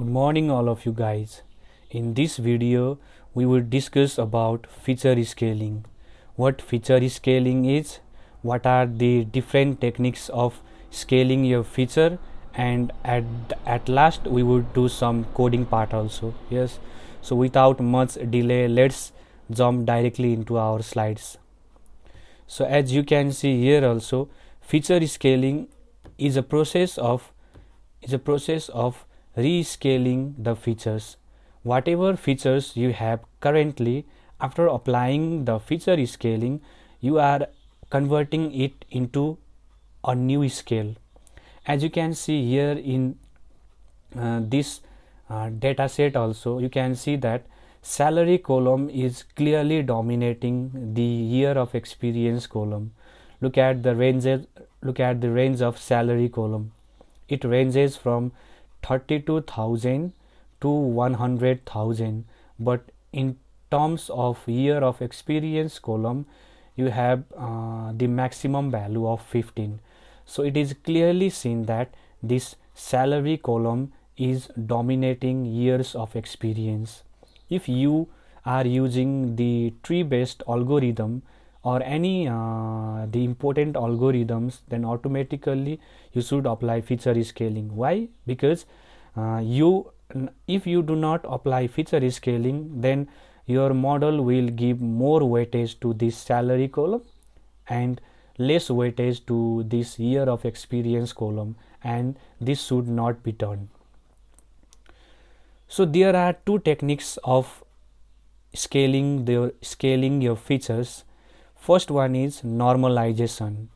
Good morning all of you guys. In this video we will discuss about feature scaling. What feature scaling is, what are the different techniques of scaling your feature, and at last we will do some coding part also. Yes. So without much delay, let's jump directly into our slides. So as you can see here also, feature scaling is a process of rescaling the features. Whatever features you have currently, after applying the feature scaling, you are converting it into a new scale. As you can see here in this data set also, you can see that salary column is clearly dominating the year of experience column. Look at the range of salary column. It ranges from 32,000 to 100,000, but in terms of year of experience column, you have the maximum value of 15. So it is clearly seen that this salary column is dominating years of experience. If you are using the tree based algorithm or any the important algorithms, then automatically you should apply feature scaling. Why? Because if you do not apply feature scaling, then your model will give more weightage to this salary column and less weightage to this year of experience column, and this should not be done. So there are two techniques of scaling your features. First one is normalization.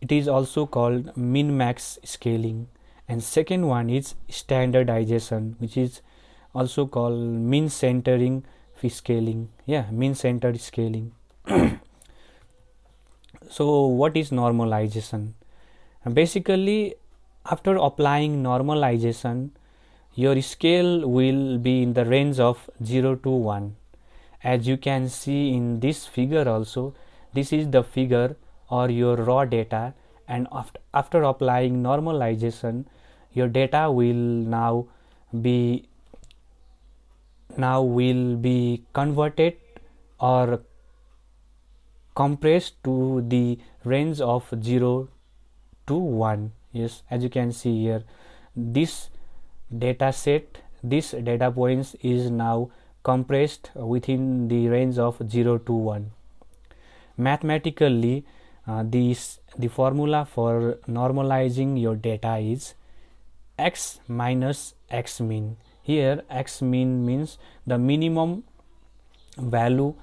It is also called min-max scaling, and second one is standardization, which is also called min centering scaling. Min centered scaling. So what is normalization? Basically, after applying normalization, your scale will be in the range of 0 to 1. As you can see in this figure also, this is the figure or your raw data, and after applying normalization, your data will now be converted or compressed to the range of 0 to 1. Yes, as you can see here, this data points is now compressed within the range of 0 to 1. Mathematically, the formula for normalizing your data is x minus x mean. Here x mean means the minimum value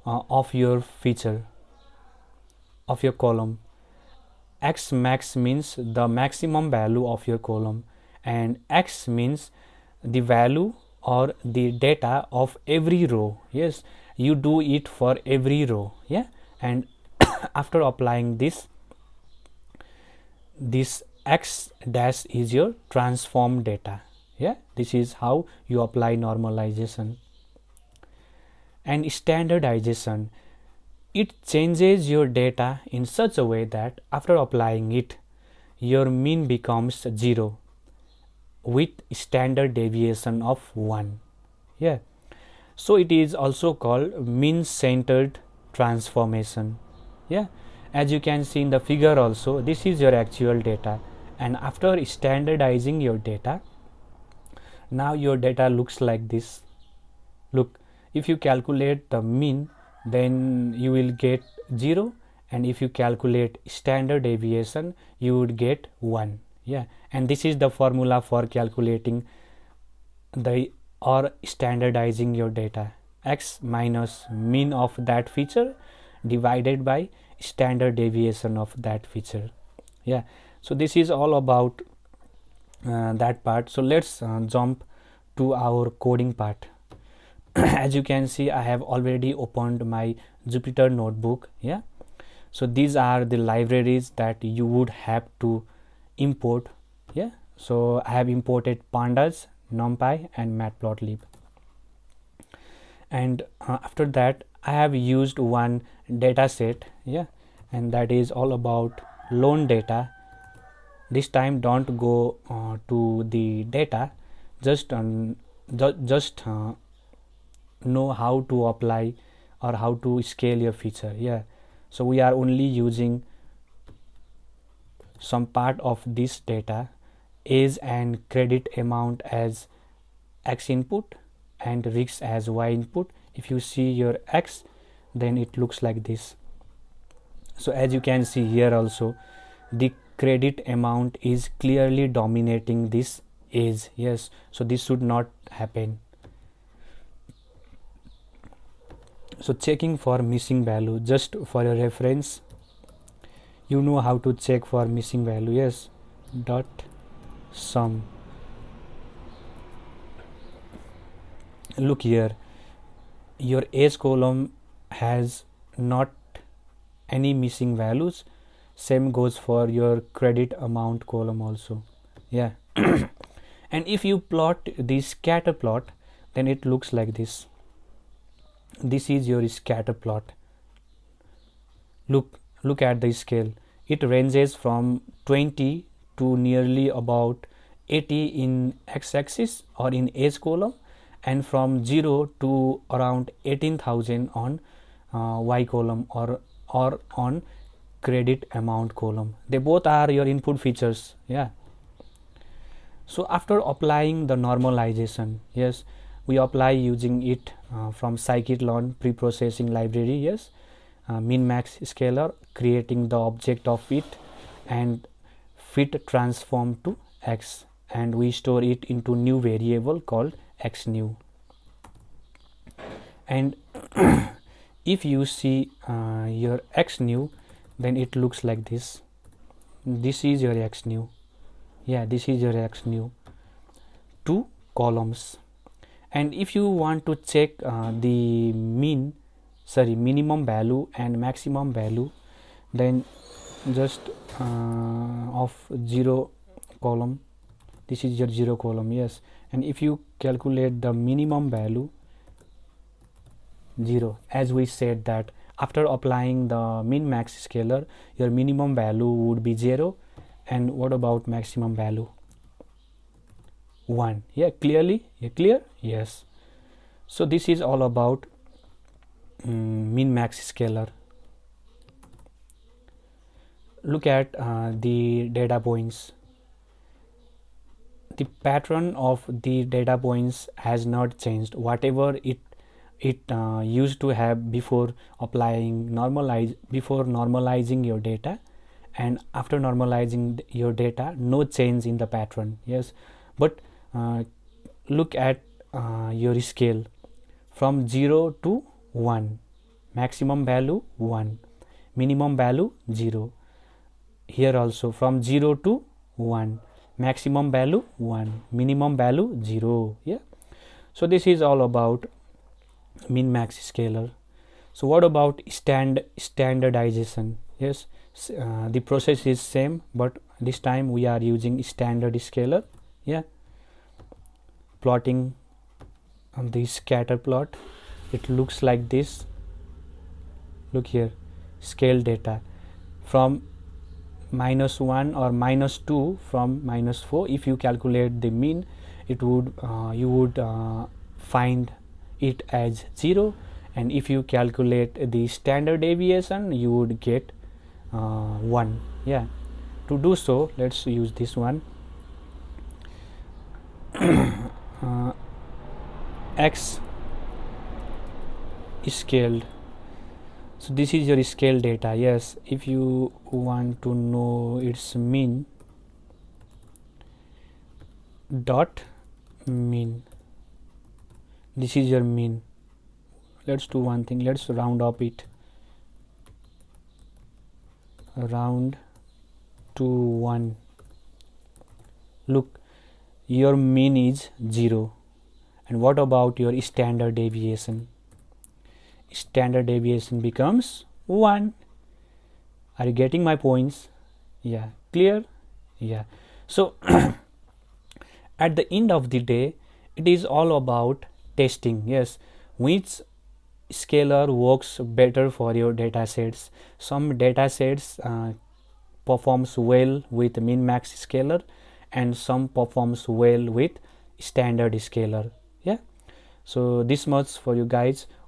of your feature of your column. X max means the maximum value of your column, and x means the value or the data of every row. Yes, you do it for every row. And after applying this x dash is your transform data. This is how you apply normalization. And standardization, it changes your data in such a way that after applying it, your mean becomes 0 with standard deviation of 1. So it is also called mean centered transformation. As you can see in the figure also, this is your actual data, and after standardizing your data, now your data looks like this. Look, if you calculate the mean, then you will get 0, and if you calculate standard deviation, you would get 1. And this is the formula for calculating or standardizing your data: x minus mean of that feature divided by standard deviation of that feature. So this is all about that part. So let's jump to our coding part. As you can see, I have already opened my Jupyter notebook. So these are the libraries that you would have to import. So I have imported pandas, numpy, and matplotlib, and after that I have used one data set, and that is all about loan data. This time don't go to the data, just just know how to apply or how to scale your feature. Yeah, so we are only using some part of this data, age and credit amount as x input and risks as y input. If you see your x, then it looks like this. So as you can see here also, the credit amount is clearly dominating this age. Yes, so this should not happen. So checking for missing value, just for your reference, you know how to check for missing value. Yes, dot sum. Look here, your age column has not any missing values. Same goes for your credit amount column also. Yeah. And if you plot the scatter plot, then it looks like this. This is your scatter plot. Look at the scale. It ranges from 20 to nearly about 80 in x-axis or in age column, and from 0 to around 18,000 on y column or on credit amount column. They both are your input features. Yeah. So after applying the normalization, yes, we apply using it from scikit-learn pre-processing library. Yes, min max scaler, creating the object of it and fit transform to x, and we store it into new variable called x new. And if you see your x new, then it looks like this. This is your x new. Yeah, this is your x new, 2 columns. And if you want to check the minimum value and maximum value, then just of 0 column, this is your 0 column. Yes, and if you calculate the minimum value, 0, as we said that after applying the min max scaler, your minimum value would be 0. And what about maximum value? 1. Yeah, clearly. Yeah, clear? Yes. So this is all about min max scaler. Look at the data points. The pattern of the data points has not changed. Whatever it used to have before normalizing your data, and after normalizing your data, no change in the pattern. Yes, but look at your scale from 0 to 1, maximum value 1, minimum value 0. Here also from 0 to 1, maximum value 1, minimum value 0. Yeah, so this is all about min max scaler. So what about standardization? Yes, the process is same, but this time we are using standard scaler. Yeah, plotting on the scatter plot, it looks like this. Look here, scale data from -1 or -2 from -4. If you calculate the mean, it would you would find it as 0, and if you calculate the standard deviation, you would get 1. Yeah, to do so, let's use this one. X is scaled. So this is your scale data. Yes, if you want to know its mean, dot mean, this is your mean. Let's do one thing, let's round up it, round to 1. Look, your mean is 0. And what about your standard deviation? Standard deviation becomes 1. Are you getting my points? Yeah, clear? Yeah. So at the end of the day, it is all about testing. Yes, which scaler works better for your data sets. Some data sets performs well with min max scaler, and some performs well with standard scaler. Yeah, so this much for you guys.